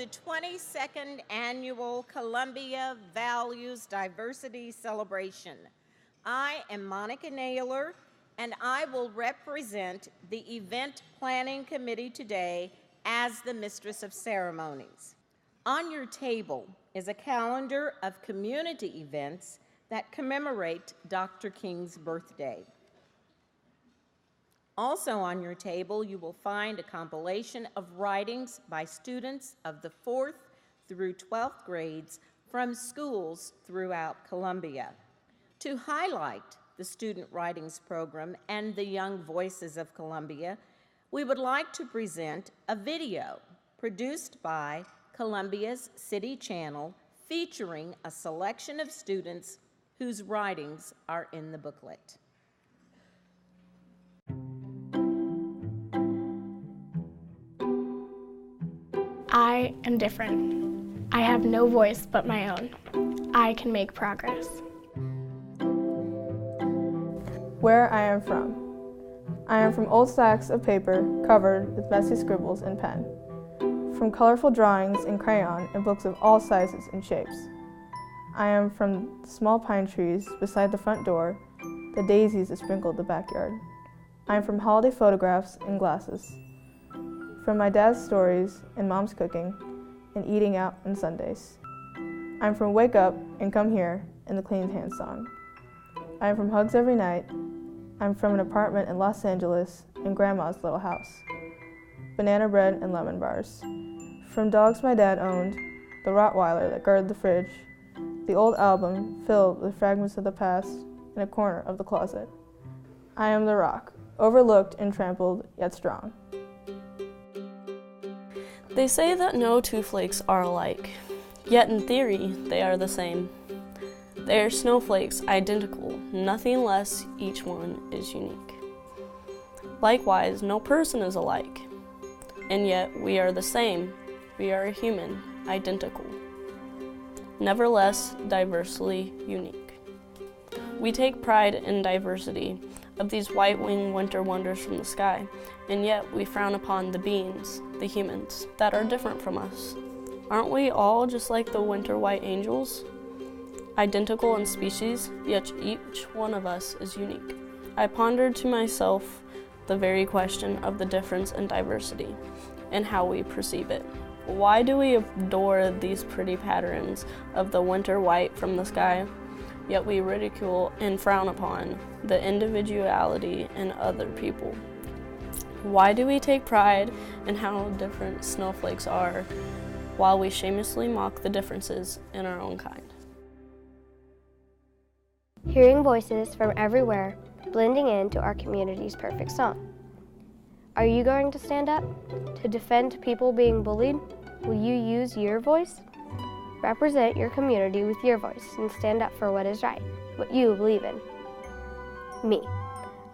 22nd Annual Columbia Values Diversity Celebration. I am Monica Naylor, and I will represent the Event Planning Committee today as the Mistress of Ceremonies. On your table is a calendar of community events that commemorate Dr. King's birthday. Also on your table, you will find a compilation of writings by students of the 4th through 12th grades from schools throughout Columbia. To highlight the Student Writings Program and the Young Voices of Columbia, we would like to present a video produced by Columbia's City Channel featuring a selection of students whose writings are in the booklet. I am different. I have no voice but my own. I can make progress. Where I am from. I am from old stacks of paper covered with messy scribbles and pen, from colorful drawings in crayon and books of all sizes and shapes. I am from the small pine trees beside the front door, the daisies that sprinkled the backyard. I am from holiday photographs and glasses, from my dad's stories and mom's cooking and eating out on Sundays. I'm from Wake Up and Come Here and the Clean Hands song. I'm from hugs every night. I'm from an apartment in Los Angeles and Grandma's little house. Banana bread and lemon bars. From dogs my dad owned, the Rottweiler that guarded the fridge, the old album filled with fragments of the past in a corner of the closet. I am the rock, overlooked and trampled, yet strong. They say that no two flakes are alike, yet in theory they are the same. They are snowflakes identical, nothing less, each one is unique. Likewise, no person is alike, and yet we are the same. We are human, identical. Nevertheless, diversely unique. We take pride in diversity of these white-winged winter wonders from the sky, and yet we frown upon the beings, the humans, that are different from us. Aren't we all just like the winter white angels? Identical in species, yet each one of us is unique. I pondered to myself the very question of the difference in diversity and how we perceive it. Why do we adore these pretty patterns of the winter white from the sky, yet we ridicule and frown upon the individuality in other people? Why do we take pride in how different snowflakes are, while we shamelessly mock the differences in our own kind? Hearing voices from everywhere, blending into our community's perfect song. Are you going to stand up to defend people being bullied? Will you use your voice? Represent your community with your voice and stand up for what is right, what you believe in. Me.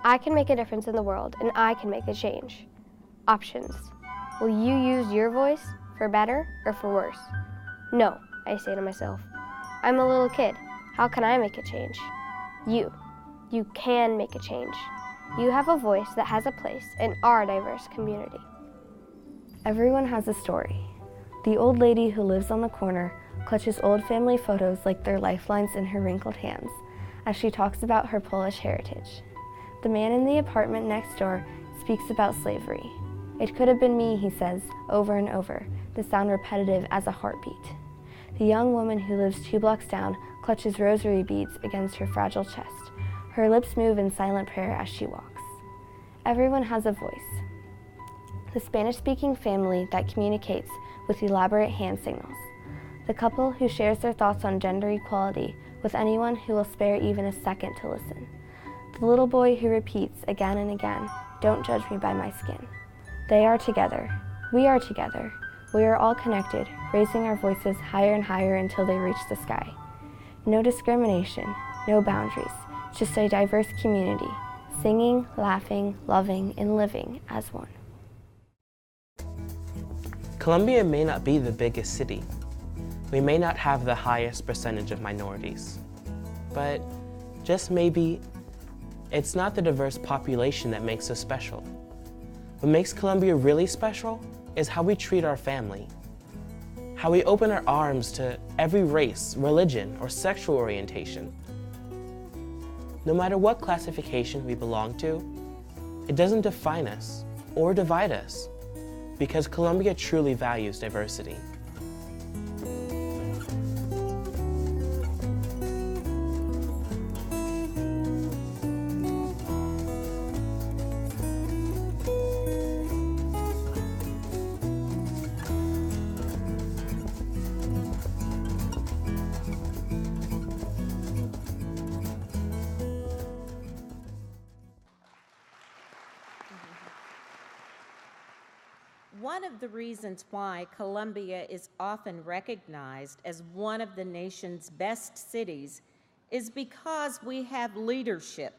I can make a difference in the world, and I can make a change. Options. Will you use your voice for better or for worse? No, I say to myself. I'm a little kid. How can I make a change? You can make a change. You have a voice that has a place in our diverse community. Everyone has a story. The old lady who lives on the corner clutches old family photos like they're lifelines in her wrinkled hands as she talks about her Polish heritage. The man in the apartment next door speaks about slavery. It could have been me, he says, over and over, the sound repetitive as a heartbeat. The young woman who lives 2 blocks down clutches rosary beads against her fragile chest. Her lips move in silent prayer as she walks. Everyone has a voice. The Spanish-speaking family that communicates with elaborate hand signals. The couple who shares their thoughts on gender equality with anyone who will spare even a second to listen. The little boy who repeats again and again, "Don't judge me by my skin." They are together. We are together. We are all connected, raising our voices higher and higher until they reach the sky. No discrimination, no boundaries, just a diverse community, singing, laughing, loving, and living as one. Columbia may not be the biggest city. We may not have the highest percentage of minorities. But just maybe, it's not the diverse population that makes us special. What makes Columbia really special is how we treat our family. how we open our arms to every race, religion, or sexual orientation. No matter what classification we belong to, it doesn't define us or divide us, because Columbia truly values diversity. One of the reasons why Columbia is often recognized as one of the nation's best cities is because we have leadership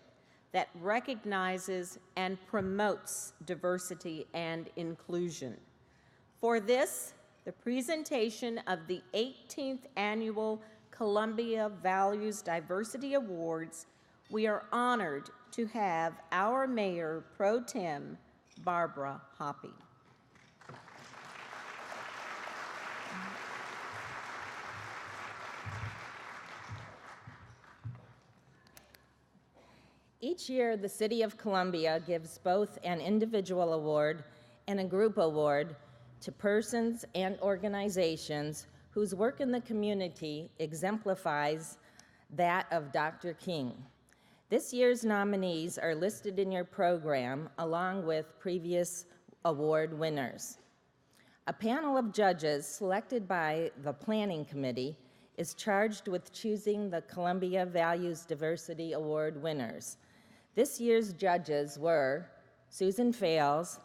that recognizes and promotes diversity and inclusion. For this, the presentation of the 18th Annual Columbia Values Diversity Awards, we are honored to have our Mayor Pro Tem, Barbara Hoppe. Each year, the City of Columbia gives both an individual award and a group award to persons and organizations whose work in the community exemplifies that of Dr. King. This year's nominees are listed in your program along with previous award winners. A panel of judges selected by the Planning Committee is charged with choosing the Columbia Values Diversity Award winners. This year's judges were Susan Fales,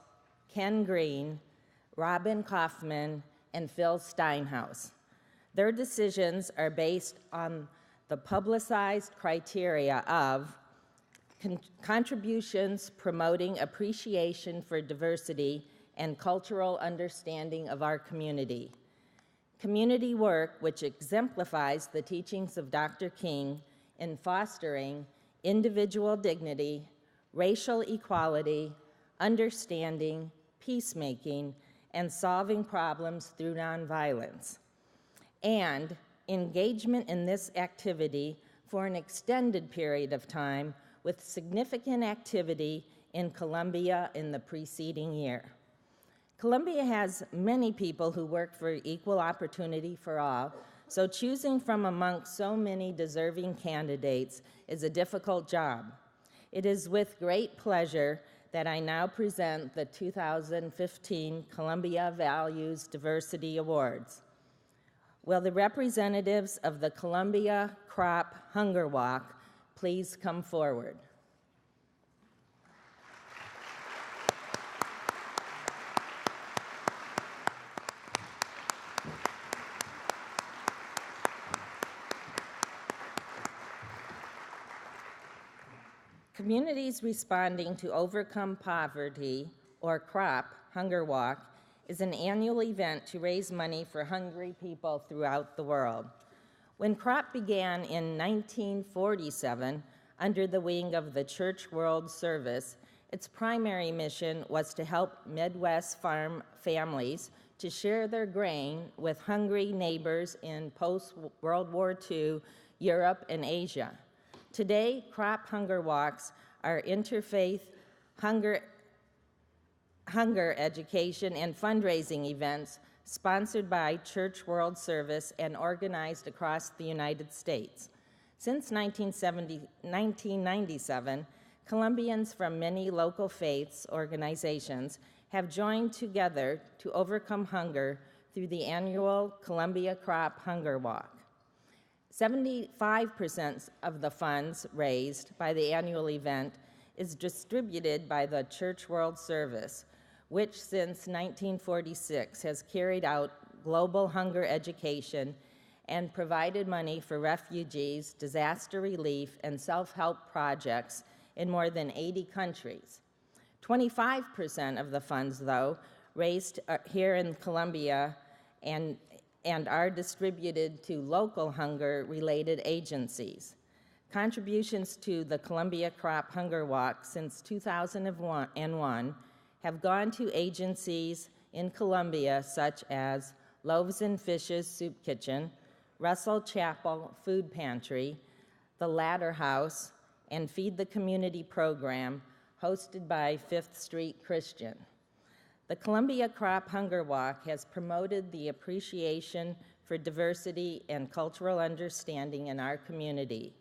Ken Green, Robin Kaufman, and Phil Steinhaus. Their decisions are based on the publicized criteria of contributions promoting appreciation for diversity and cultural understanding of our community, community work which exemplifies the teachings of Dr. King in fostering individual dignity, racial equality, understanding, peacemaking, and solving problems through nonviolence, and engagement in this activity for an extended period of time with significant activity in Columbia in the preceding year. Columbia has many people who work for equal opportunity for all, so choosing from amongst so many deserving candidates is a difficult job. It is with great pleasure that I now present the 2015 Columbia Values Diversity Awards. Will the representatives of the Columbia Crop Hunger Walk please come forward? Communities Responding to Overcome Poverty, or CROP Hunger Walk, is an annual event to raise money for hungry people throughout the world. When CROP began in 1947, under the wing of the Church World Service, its primary mission was to help Midwest farm families to share their grain with hungry neighbors in post-World War II Europe and Asia. Today, crop hunger walks are interfaith hunger education and fundraising events sponsored by Church World Service and organized across the United States. Since 1997, Columbians from many local faiths organizations have joined together to overcome hunger through the annual Columbia Crop Hunger Walk. 75% of the funds raised by the annual event is distributed by the Church World Service, which since 1946 has carried out global hunger education and provided money for refugees, disaster relief, and self-help projects in more than 80 countries. 25% of the funds, though, raised here in Columbia and are distributed to local hunger-related agencies. Contributions to the Columbia Crop Hunger Walk since 2001 have gone to agencies in Columbia such as Loaves and Fishes Soup Kitchen, Russell Chapel Food Pantry, the Ladder House, and Feed the Community program hosted by Fifth Street Christian. The Columbia Crop Hunger Walk has promoted the appreciation for diversity and cultural understanding in our community.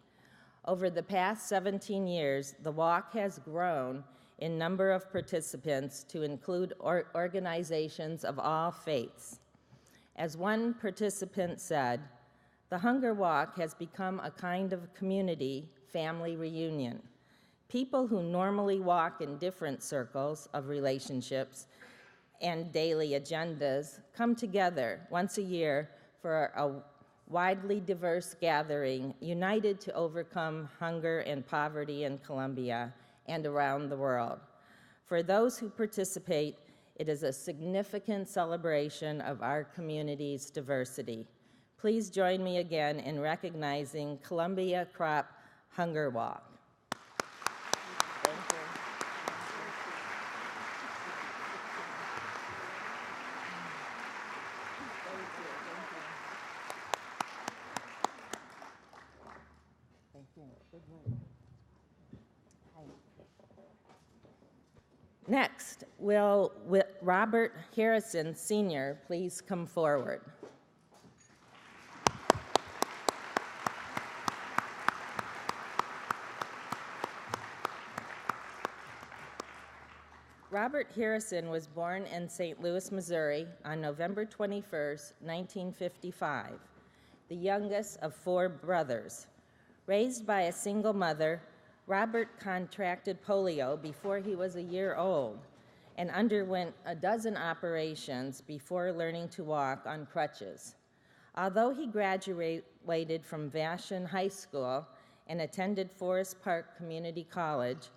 Over the past 17 years, the walk has grown in number of participants to include organizations of all faiths. As one participant said, the Hunger Walk has become a kind of community family reunion. People who normally walk in different circles of relationships and daily agendas come together once a year for a widely diverse gathering, united to overcome hunger and poverty in Columbia and around the world. For those who participate, it is a significant celebration of our community's diversity. Please join me again in recognizing Columbia Crop Hunger Walk. Next, will Robert Harrison, Sr., please come forward. Robert Harrison was born in St. Louis, Missouri on November 21, 1955, the youngest of 4 brothers. Raised by a single mother, Robert contracted polio before he was a year old and underwent a dozen operations before learning to walk on crutches. Although he graduated from Vashon High School and attended Forest Park Community College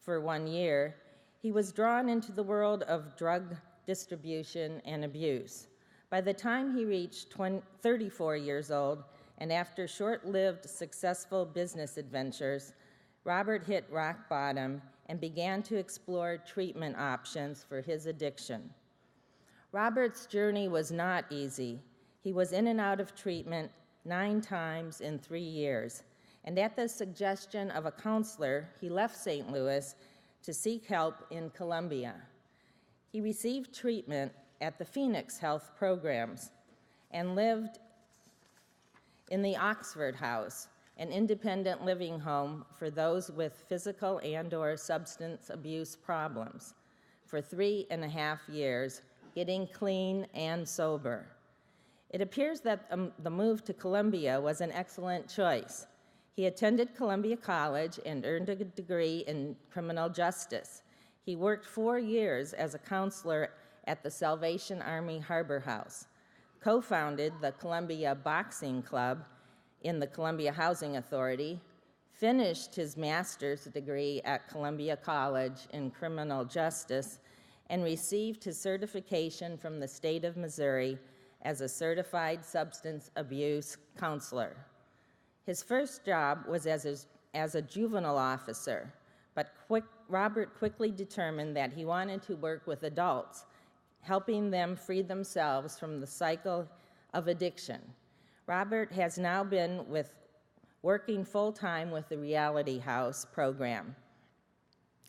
for 1 year, he was drawn into the world of drug distribution and abuse. By the time he reached 34 years old, and after short-lived successful business adventures, Robert hit rock bottom and began to explore treatment options for his addiction. Robert's journey was not easy. He was in and out of treatment 9 times in 3 years, and at the suggestion of a counselor, he left St. Louis to seek help in Columbia. He received treatment at the Phoenix Health Programs and lived in the Oxford House, an independent living home for those with physical and/or substance abuse problems, for 3.5 years, getting clean and sober. It appears that the move to Columbia was an excellent choice. He attended Columbia College and earned a degree in criminal justice. He worked 4 years as a counselor at the Salvation Army Harbor House, co-founded the Columbia Boxing Club in the Columbia Housing Authority, finished his master's degree at Columbia College in criminal justice, and received his certification from the state of Missouri as a certified substance abuse counselor. His first job was as a juvenile officer, but Robert quickly determined that he wanted to work with adults, helping them free themselves from the cycle of addiction. Robert has now been working full-time with the Reality House program,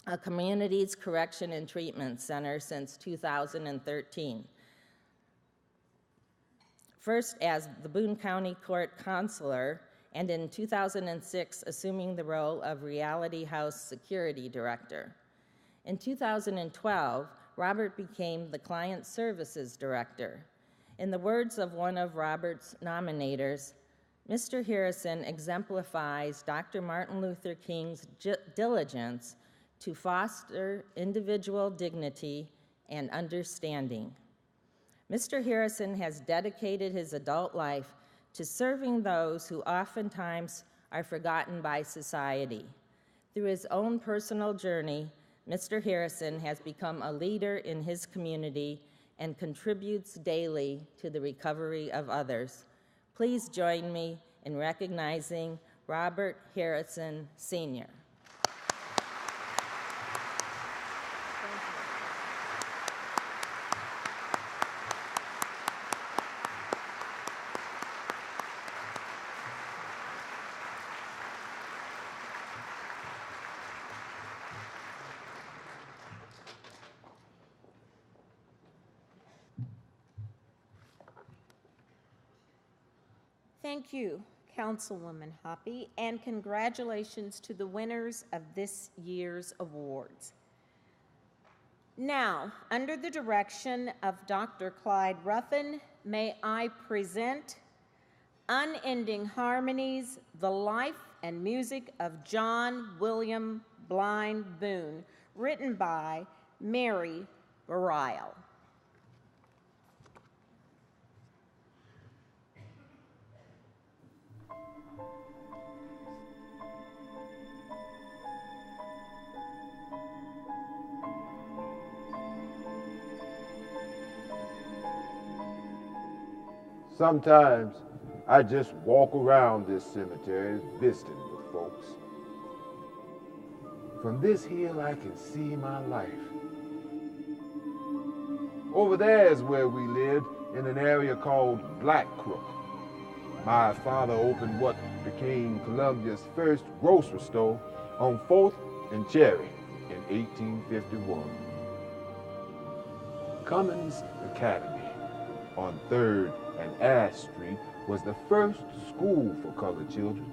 a community's correction and treatment center since 2013. First as the Boone County Court Counselor, and in 2006 assuming the role of Reality House Security Director. In 2012, Robert became the Client Services Director. In the words of one of Robert's nominators, Mr. Harrison exemplifies Dr. Martin Luther King's diligence to foster individual dignity and understanding. Mr. Harrison has dedicated his adult life to serving those who oftentimes are forgotten by society. Through his own personal journey, Mr. Harrison has become a leader in his community and contributes daily to the recovery of others. Please join me in recognizing Robert Harrison, Sr. Thank you, Councilwoman Hoppy, and congratulations to the winners of this year's awards. Now, under the direction of Dr. Clyde Ruffin, may I present Unending Harmonies, the Life and Music of John William Blind Boone, written by Mary Barile. Sometimes I just walk around this cemetery visiting with folks. From this hill I can see my life. Over there is where we lived, in an area called Black Crook. My father opened what became Columbia's first grocery store on 4th and Cherry in 1851. Cummins Academy on 3rd and Ash Street was the first school for colored children,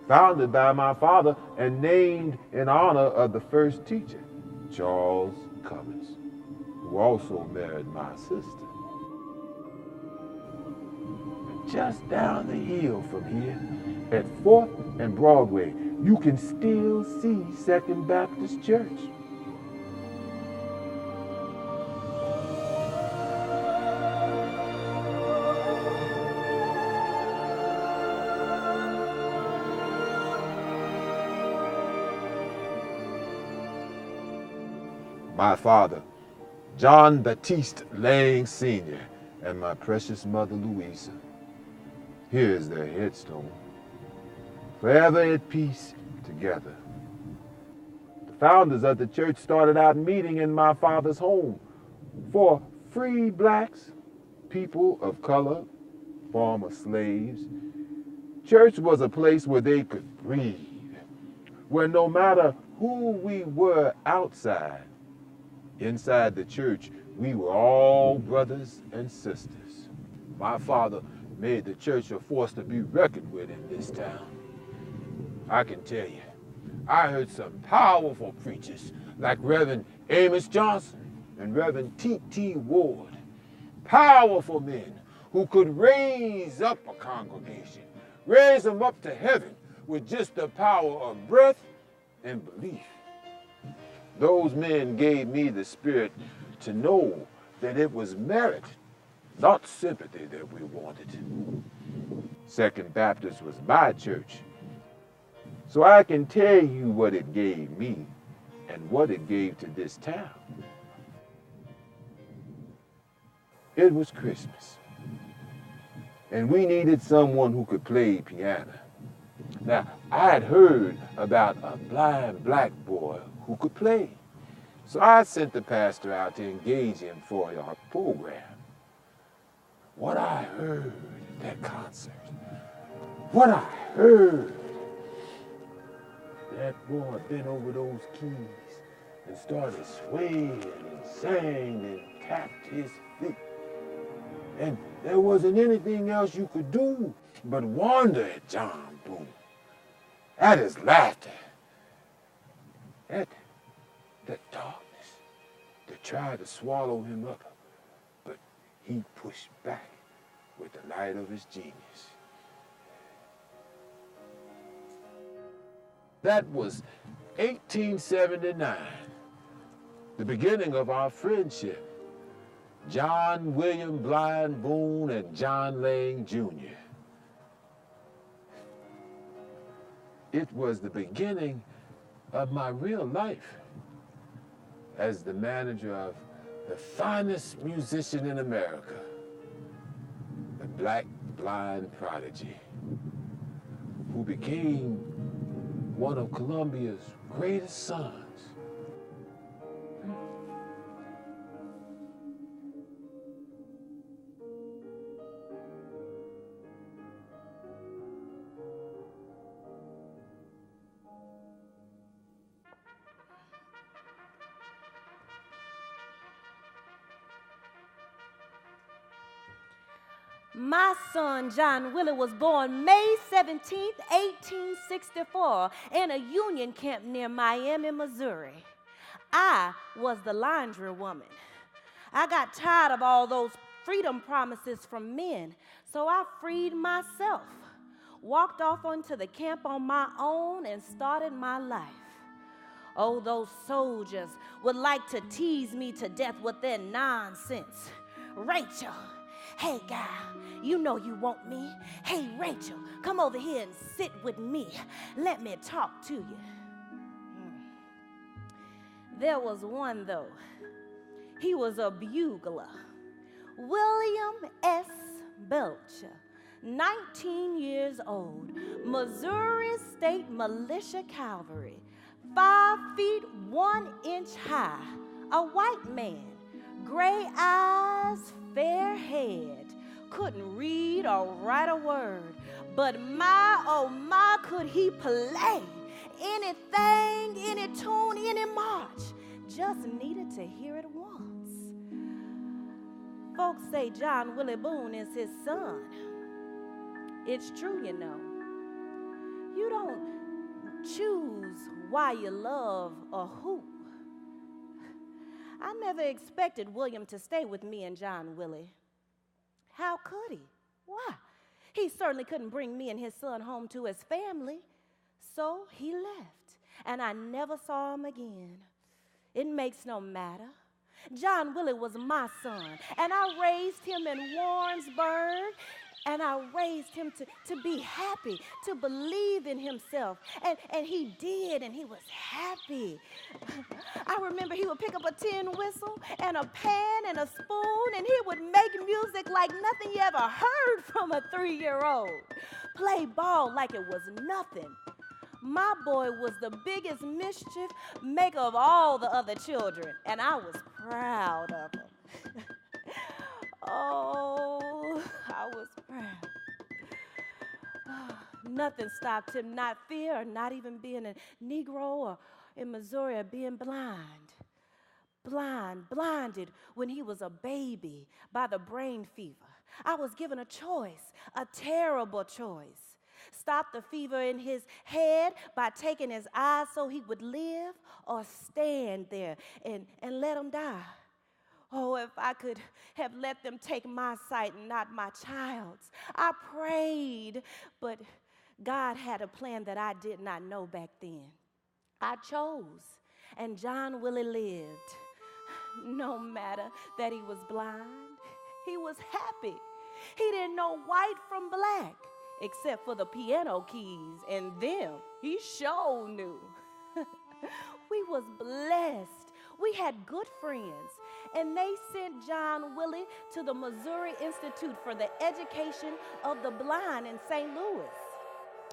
founded by my father and named in honor of the first teacher, Charles Cummins, who also married my sister. And just down the hill from here, at 4th and Broadway, you can still see Second Baptist Church. My father, John Baptiste Lang Sr., and my precious mother, Louisa. Here is their headstone. Forever at peace together. The founders of the church started out meeting in my father's home for free blacks, people of color, former slaves. Church was a place where they could breathe, where no matter who we were outside, inside the church, we were all brothers and sisters. My father made the church a force to be reckoned with in this town. I can tell you, I heard some powerful preachers like Reverend Amos Johnson and Reverend T.T. Ward. Powerful men who could raise up a congregation, raise them up to heaven with just the power of breath and belief. Those men gave me the spirit to know that it was merit, not sympathy, that we wanted. Second Baptist was my church, so I can tell you what it gave me and what it gave to this town. It was Christmas, and we needed someone who could play piano. Now, I had heard about a blind black boy who could play, so I sent the pastor out to engage him for our program. What I heard at that concert, what I heard, that boy bent over those keys and started swaying and sang and tapped his feet. And there wasn't anything else you could do but wonder at John Boone, at his laughter, at the darkness that tried to swallow him up, but he pushed back with the light of his genius. That was 1879, the beginning of our friendship. John William Blind Boone and John Lang Jr. It was the beginning of my real life as the manager of the finest musician in America, the black blind prodigy, who became one of Columbia's greatest sons. My son, John Willie, was born May 17th, 1864, in a Union camp near Miami, Missouri. I was the laundry woman. I got tired of all those freedom promises from men, so I freed myself, walked off onto the camp on my own, and started my life. Oh, those soldiers would like to tease me to death with their nonsense. Rachel, hey, gal, you know you want me. Hey, Rachel, come over here and sit with me. Let me talk to you. There was one, though. He was a bugler. William S. Belcher, 19 years old, Missouri State Militia Cavalry, 5 feet 1 inch high, a white man, gray eyes, fair head, couldn't read or write a word, but my, oh my, could he play anything, any tune, any march, just needed to hear it once. Folks say John Willie Boone is his son. It's true, you know. You don't choose why you love or who. I never expected William to stay with me and John Willie. How could he? Why? He certainly couldn't bring me and his son home to his family. So he left, and I never saw him again. It makes no matter. John Willie was my son, and I raised him in Warrensburg, and I raised him to be happy, to believe in himself. And he did, and he was happy. I remember he would pick up a tin whistle and a pan and a spoon, and he would make music like nothing you ever heard from a 3-year-old. Play ball like it was nothing. My boy was the biggest mischief maker of all the other children, and I was proud of him. Oh, I was proud. Nothing stopped him, not fear, or not even being a Negro, or in Missouri, or being blind. Blinded when he was a baby by the brain fever. I was given a choice, a terrible choice. Stop the fever in his head by taking his eyes so he would live, or stand there and let him die. Oh, if I could have let them take my sight and not my child's. I prayed, but God had a plan that I did not know back then. I chose, and John Willie lived. No matter that he was blind, he was happy. He didn't know white from black, except for the piano keys, and them he sure knew. We was blessed. We had good friends, and they sent John Willie to the Missouri Institute for the Education of the Blind in St. Louis.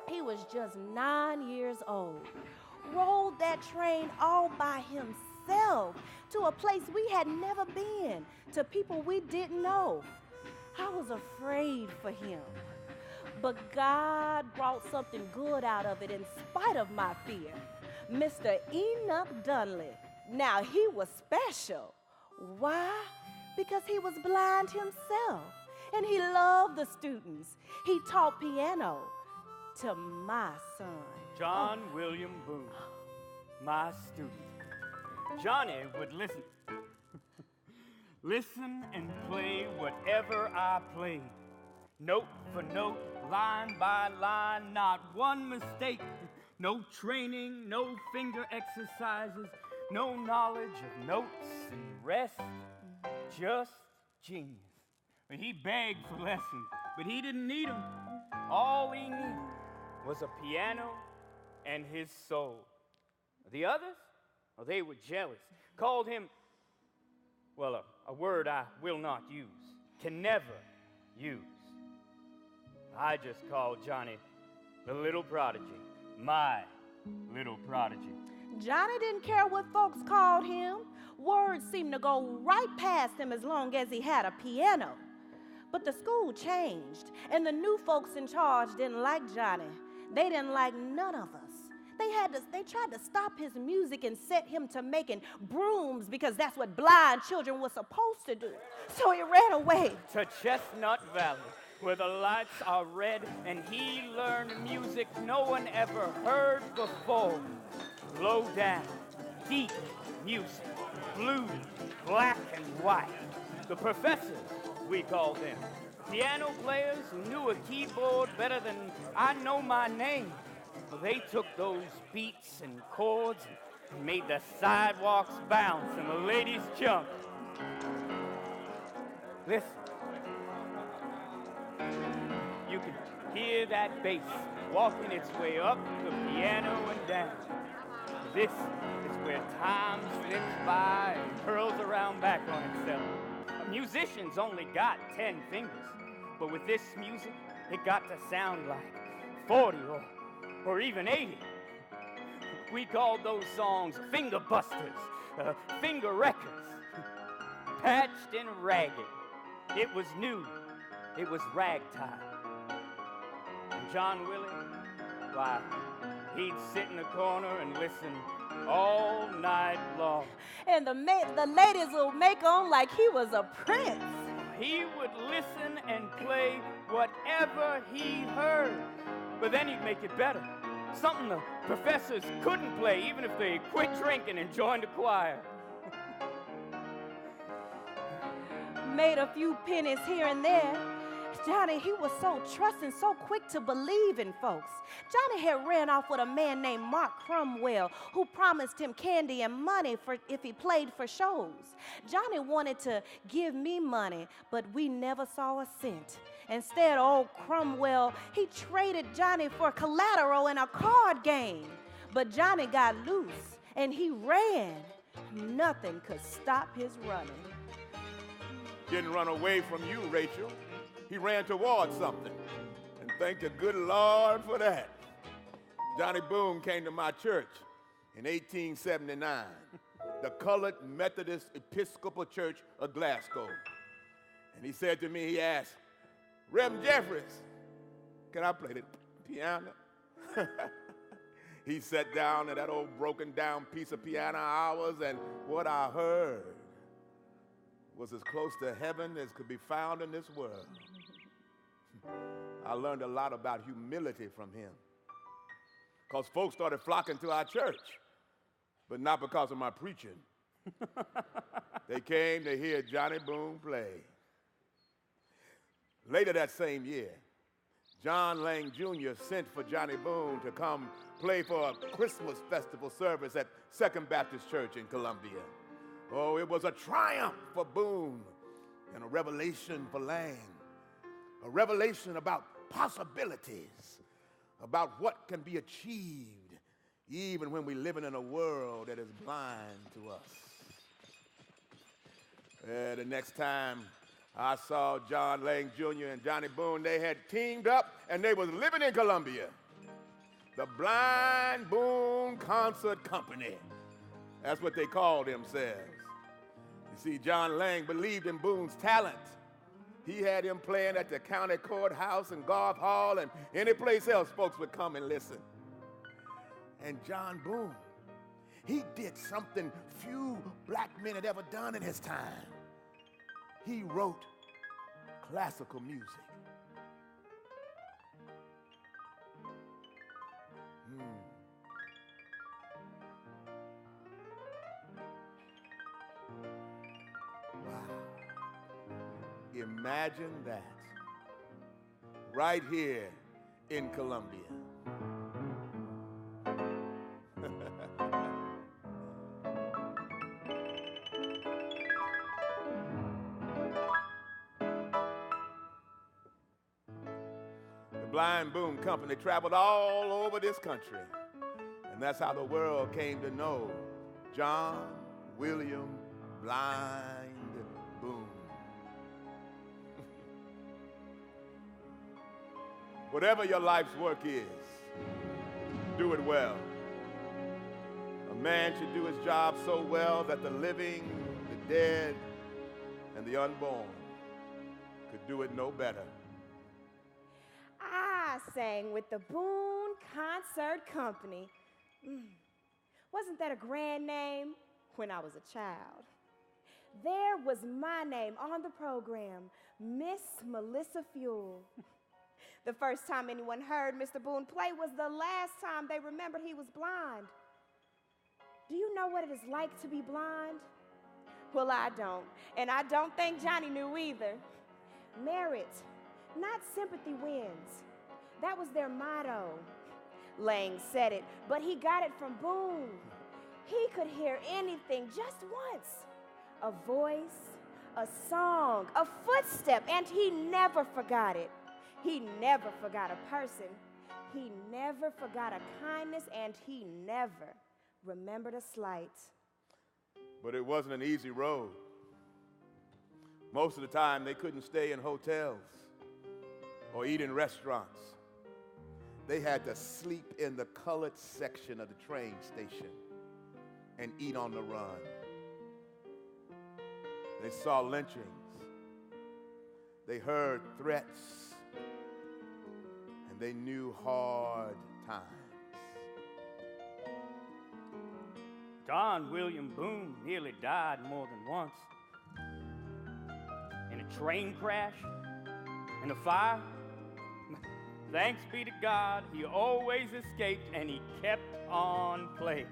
He was just 9 years old. Rode that train all by himself to a place we had never been, to people we didn't know. I was afraid for him, but God brought something good out of it in spite of my fear. Mr. Enoch Dunley. Now, he was special. Why? Because he was blind himself, and he loved the students. He taught piano to my son. John William Boone, my student. Johnny would listen. Listen and play whatever I played. Note for note, line by line, not one mistake. No training, no finger exercises, no knowledge of notes and rest, just genius. But he begged for lessons, but he didn't need them. All he needed was a piano and his soul. The others, well, they were jealous, called him, well, a word I will not use, can never use. I just called Johnny the little prodigy, my little prodigy. Johnny didn't care what folks called him. Words seemed to go right past him as long as he had a piano. But the school changed, and the new folks in charge didn't like Johnny. They didn't like none of us. They tried to stop his music and set him to making brooms because that's what blind children were supposed to do. So he ran away. To Chestnut Valley. where the lights are red and he learned music no one ever heard before. Low down, deep music, blue, black, and white. The professors, we call them. Piano players who knew a keyboard better than I know my name. Well, they took those beats and chords and made the sidewalks bounce and the ladies jump. Listen. You can hear that bass walking its way up the piano and down. This is where time slips by and curls around back on itself. A musician's only got 10 fingers, but with this music, it got to sound like 40 or even 80. We called those songs finger busters, finger records, patched and ragged. It was new, it was ragtime. And John Willie, why, he'd sit in the corner and listen all night long. And the ladies will make on like he was a prince. He would listen and play whatever he heard, but then he'd make it better. Something the professors couldn't play, even if they quit drinking and joined a choir. Made a few pennies here and there. Johnny, he was so trusting, so quick to believe in folks. Johnny had ran off with a man named Mark Cromwell, who promised him candy and money if he played for shows. Johnny wanted to give me money, but we never saw a cent. Instead, old Cromwell, he traded Johnny for collateral in a card game. But Johnny got loose, and he ran. Nothing could stop his running. Didn't run away from you, Rachel. He ran towards something. And thank the good Lord for that. Johnny Boone came to my church in 1879, the Colored Methodist Episcopal Church of Glasgow. And he said to me, he asked, Reverend Jeffries, can I play the piano? He sat down at that old broken down piece of piano of ours, and what I heard was as close to heaven as could be found in this world. I learned a lot about humility from him, because folks started flocking to our church, but not because of my preaching. They came to hear Johnny Boone play. Later that same year, John Lang Jr. sent for Johnny Boone to come play for a Christmas festival service at Second Baptist Church in Columbia. Oh, it was a triumph for Boone and a revelation for Lang, a revelation about possibilities, about what can be achieved even when we're living in a world that is blind to us. The next time I saw John Lang Jr. and Johnny Boone, they had teamed up and they was living in Columbia. The Blind Boone Concert Company. That's what they called themselves. You see, John Lang believed in Boone's talent. He had him playing at the county courthouse and Garth Hall and any place else folks would come and listen. And John Boone, he did something few black men had ever done in his time. He wrote classical music. Imagine that, right here in Columbia. The Blind Boone Company traveled all over this country, and that's how the world came to know John William Blind Boone. Whatever your life's work is, do it well. A man should do his job so well that the living, the dead, and the unborn could do it no better. I sang with the Boone Concert Company. Wasn't that a grand name when I was a child? there was my name on the program, Miss Melissa Fuel. The first time anyone heard Mr. Boone play was the last time they remembered he was blind. Do you know what it is like to be blind? Well, I don't, and I don't think Johnny knew either. Merit, not sympathy, wins. That was their motto. Lang said it, but he got it from Boone. He could hear anything just once. A voice, a song, a footstep, and he never forgot it. He never forgot a person. He never forgot a kindness, and he never remembered a slight. But it wasn't an easy road. Most of the time, they couldn't stay in hotels or eat in restaurants. They had to sleep in the colored section of the train station and eat on the run. They saw lynchings. They heard threats. And they knew hard times. John William Boone nearly died more than once. In a train crash, in a fire. Thanks be to God, he always escaped and he kept on playing.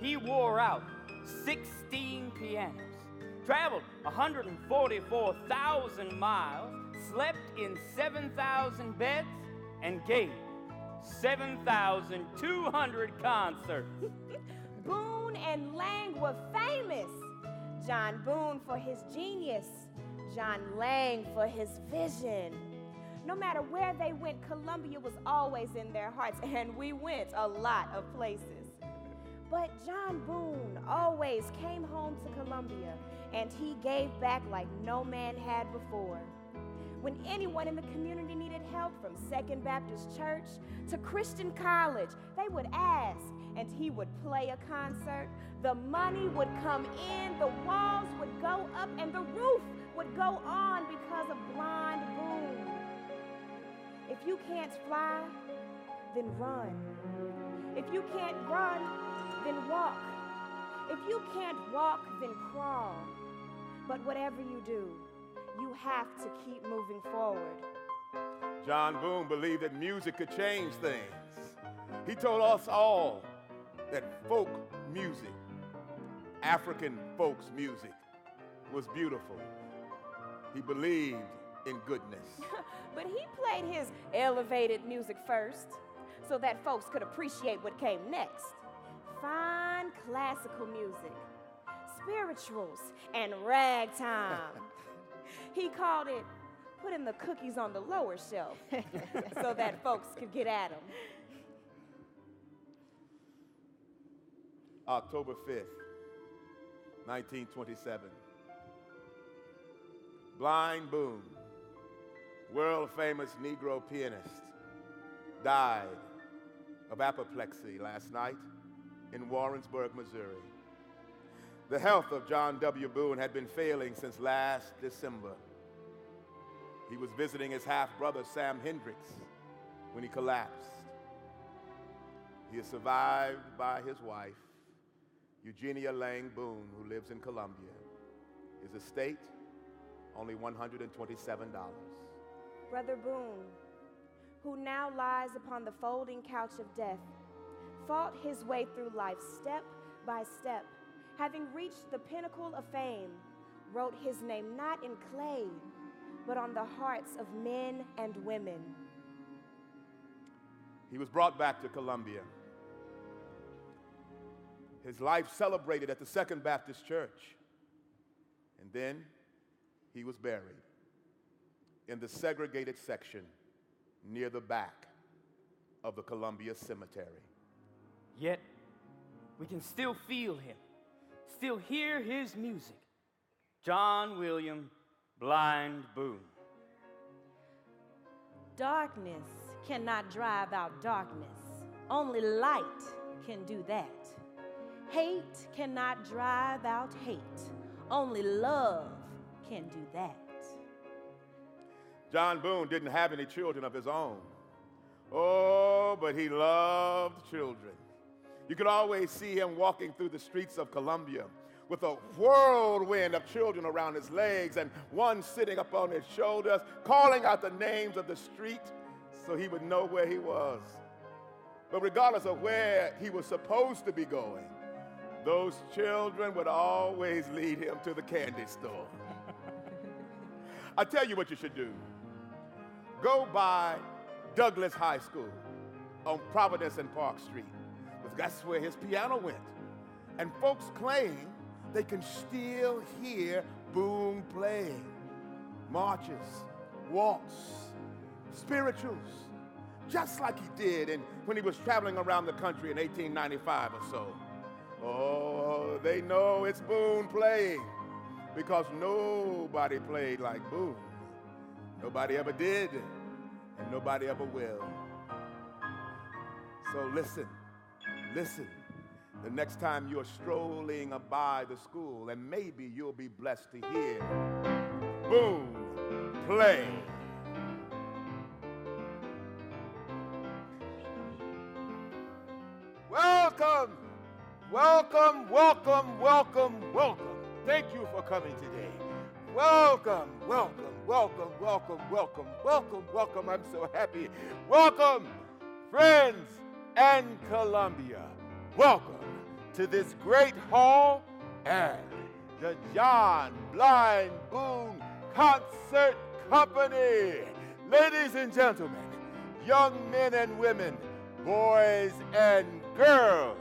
He wore out 16 pianos, traveled 144,000 miles, slept in 7,000 beds, and gave 7,200 concerts. Boone and Lang were famous. John Boone for his genius, John Lang for his vision. No matter where they went, Columbia was always in their hearts, and we went a lot of places. But John Boone always came home to Columbia, and he gave back like no man had before. When anyone in the community needed help, from Second Baptist Church to Christian College, they would ask, and he would play a concert. The money would come in, the walls would go up, and the roof would go on because of Blind Boone. If you can't fly, then run. If you can't run, then walk. If you can't walk, then crawl. But whatever you do, you have to keep moving forward. John Boone believed that music could change things. He told us all that folk music, African folks music, was beautiful. He believed in goodness. But he played his elevated music first so that folks could appreciate what came next. Fine classical music, spirituals, and ragtime. He called it putting the cookies on the lower shelf so that folks could get at them. October 5th, 1927. Blind Boone, world-famous Negro pianist, died of apoplexy last night in Warrensburg, Missouri. The health of John W. Boone had been failing since last December. He was visiting his half-brother, Sam Hendricks, when he collapsed. He is survived by his wife, Eugenia Lang Boone, who lives in Columbia. His estate, only $127. Brother Boone, who now lies upon the folding couch of death, fought his way through life step by step, having reached the pinnacle of fame, wrote his name not in clay, but on the hearts of men and women. He was brought back to Columbia. His life celebrated at the Second Baptist Church. And then he was buried in the segregated section near the back of the Columbia Cemetery. Yet, we can still feel him, still hear his music. John William Blind Boone. Darkness cannot drive out darkness. Only light can do that. Hate cannot drive out hate. Only love can do that. John Boone didn't have any children of his own. Oh, but he loved children. You could always see him walking through the streets of Columbia, with a whirlwind of children around his legs and one sitting up on his shoulders, calling out the names of the street so he would know where he was. But regardless of where he was supposed to be going, those children would always lead him to the candy store. I tell you what you should do. Go by Douglas High School on Providence and Park Street, because that's where his piano went. And folks claim they can still hear Boone playing marches, waltz, spirituals, just like he did when he was traveling around the country in 1895 or so. Oh, they know it's Boone playing because nobody played like Boone. Nobody ever did, and nobody ever will. So listen. The next time you're strolling by the school, and maybe you'll be blessed to hear Boone play. Welcome, welcome, welcome, welcome, welcome. Thank you for coming today. Welcome, welcome, welcome, welcome, welcome, welcome, welcome. I'm so happy. Welcome, friends and Columbia. Welcome to this great hall and the John Blind Boone Concert Company. Ladies and gentlemen, young men and women, boys and girls,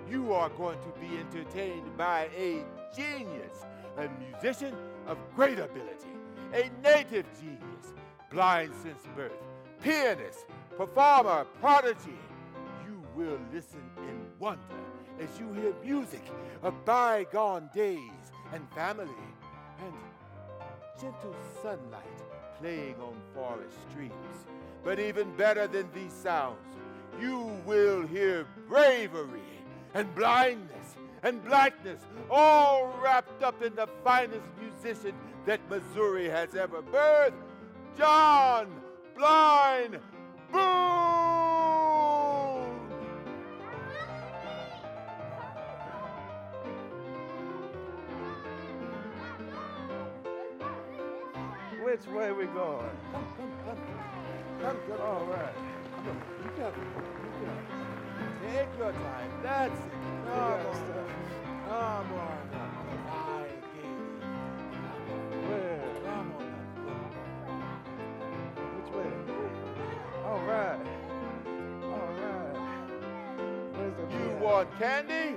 you are going to be entertained by a genius, a musician of great ability, a native genius, blind since birth, pianist, performer, prodigy. You will listen in wonder as you hear music of bygone days and family and gentle sunlight playing on forest streams. But even better than these sounds, you will hear bravery and blindness and blackness all wrapped up in the finest musician that Missouri has ever birthed, John Blind Boone! Which way we going? Come. All right. You got it. Take your time. That's it. Come on. Where? Come on. Which way? All right. Where's the You piano? want candy?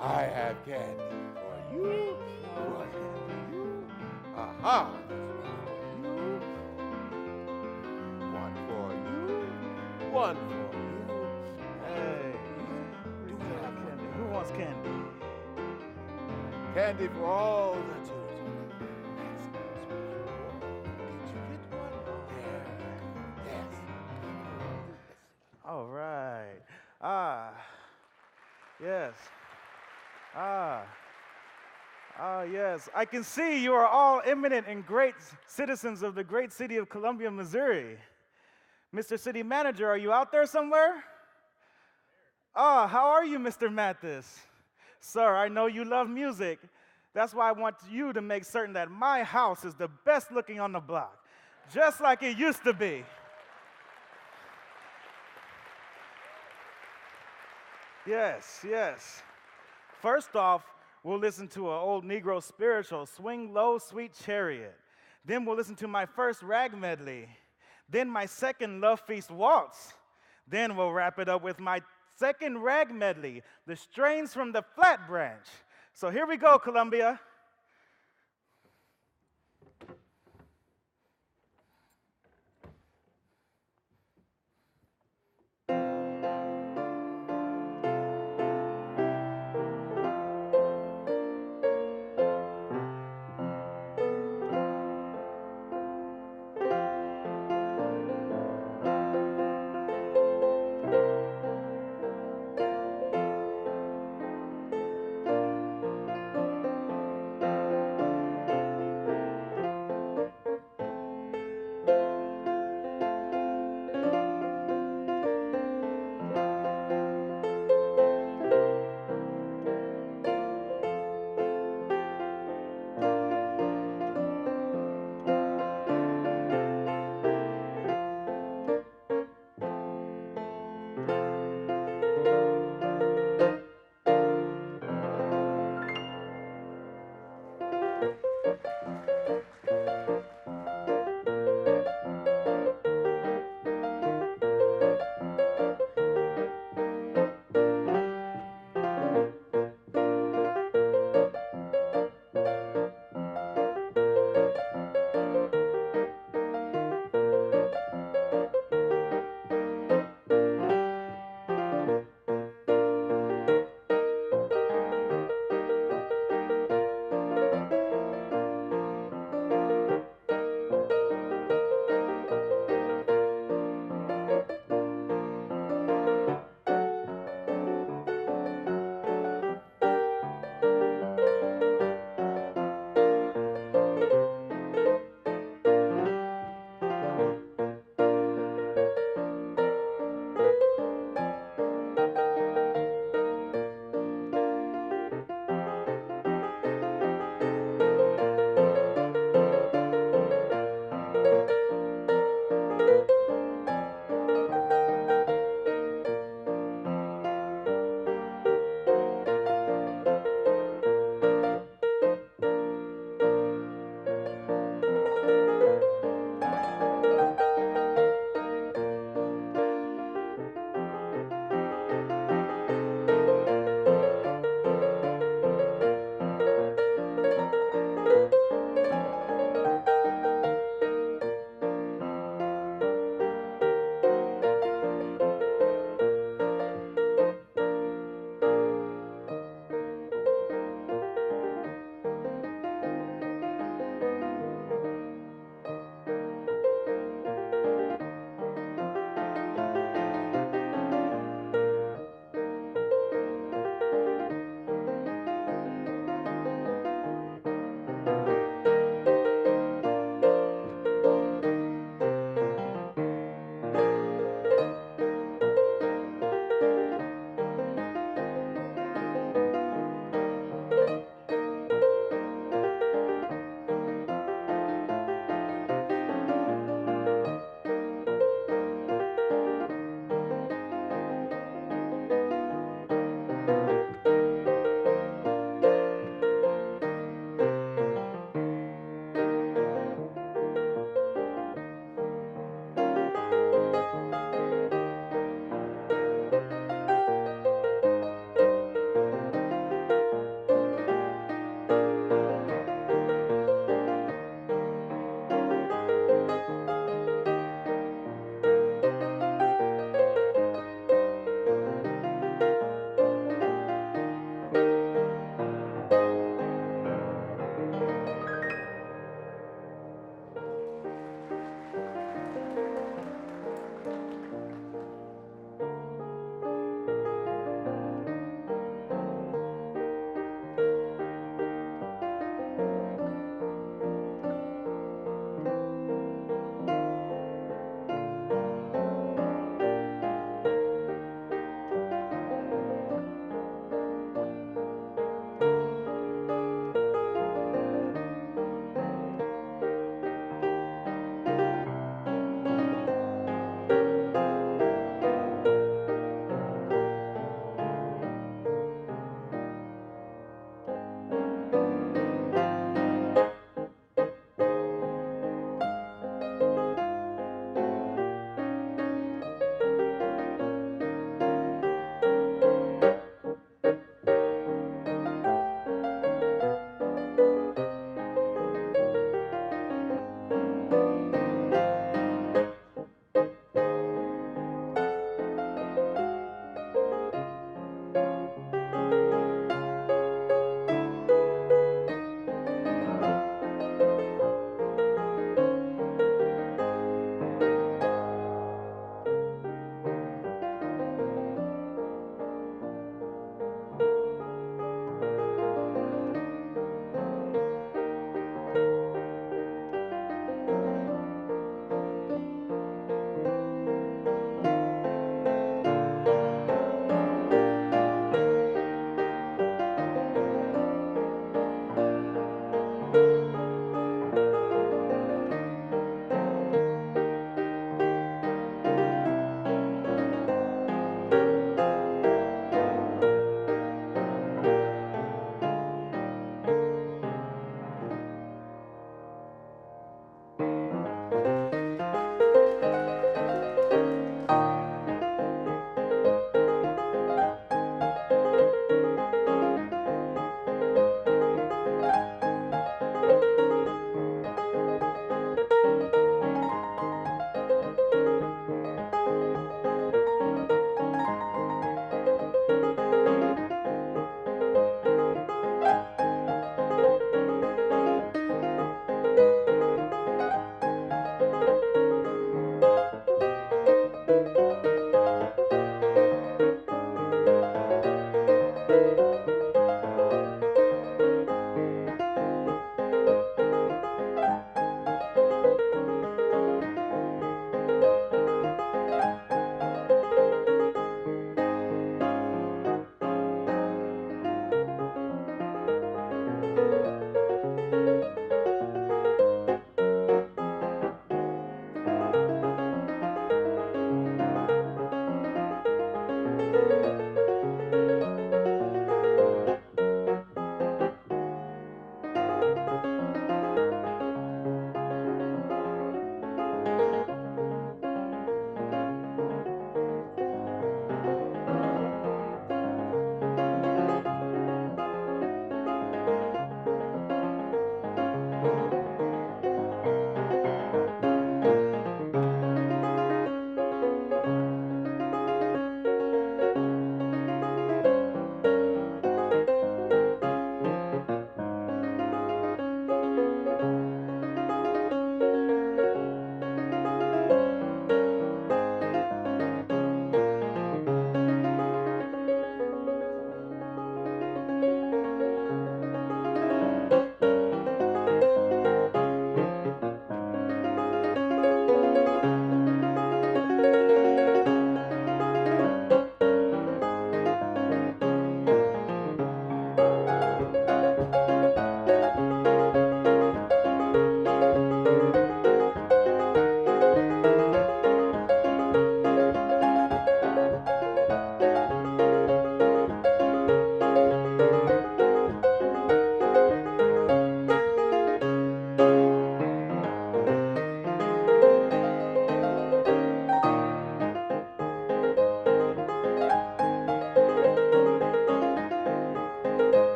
I have candy for you. One for you. Aha. One for you. One for you. Hey. Who wants candy? Candy for all the children. Did you get one? There. Yes. All right. Yes. Yes. I can see you are all eminent and great citizens of the great city of Columbia, Missouri. Mr. City Manager, are you out there somewhere? How are you, Mr. Mathis? Sir, I know you love music. That's why I want you to make certain that my house is the best looking on the block, just like it used to be. Yes. First off, we'll listen to an old Negro spiritual, Swing Low, Sweet Chariot. Then we'll listen to my first rag medley. Then my second Love Feast waltz. Then we'll wrap it up with my second rag medley, The Strains from the Flat Branch. So here we go, Columbia.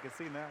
can see now.